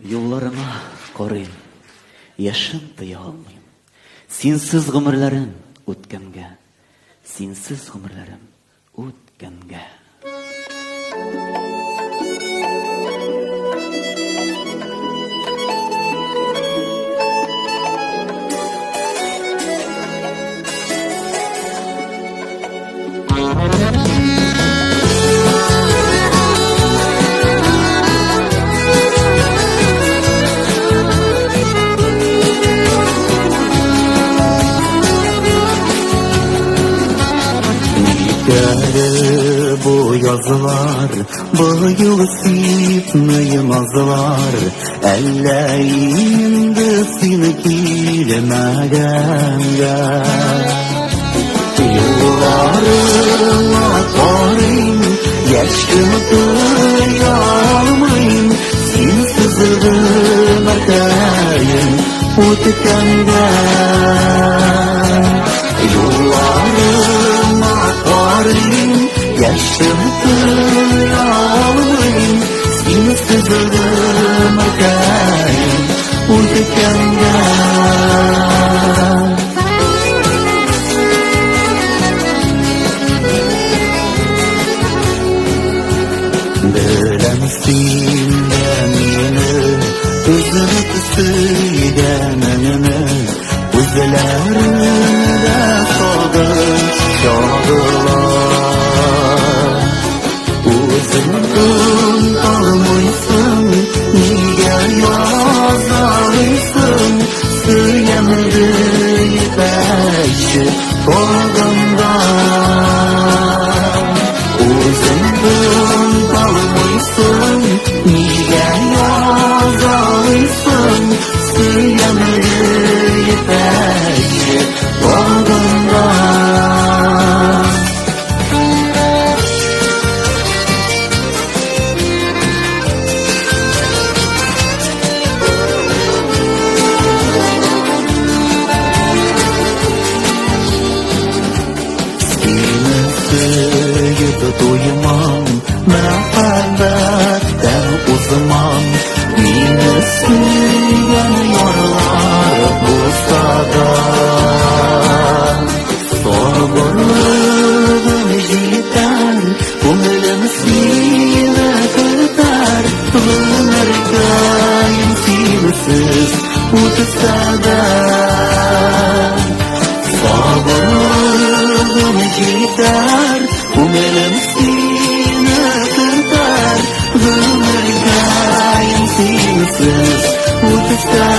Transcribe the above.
Yollarına korayım, yaşın tıya almayayım. Sensiz gümürlerim o'tganga, sensiz gümürlerim o'tganga. Bu yazılar, bu yıl sipnayımazlar. Elleyinde seni kilemegenge. Yıllarına korayım, yaşımı duyalmayım. Sensiz ömerdeyim, o'tganga. Yollarına korayım, yaşımı duyalmayım. Sensiz ömerdeyim, o'tganga. Bilemsin meni, özünü söylemenini, o'zlarimda sog'ish yog'ilar. O'zingdan olmaysan, nega yozaysan? Suyamdi yetashib qolgandan. O'zingdan olmaysan, nega yozaysan? Suyamdi yetashib qolgandan. Doymam, muhabbetten uzamam. Beni sürgen yaralar bulsa da, sorgunluğum yeter, ko'nglim seni kutar. Ömürgayim sensiz o'tsa da, sorgunluğum yeter, ko'nglim seni kutar. Ömürgayim sensiz o'tsa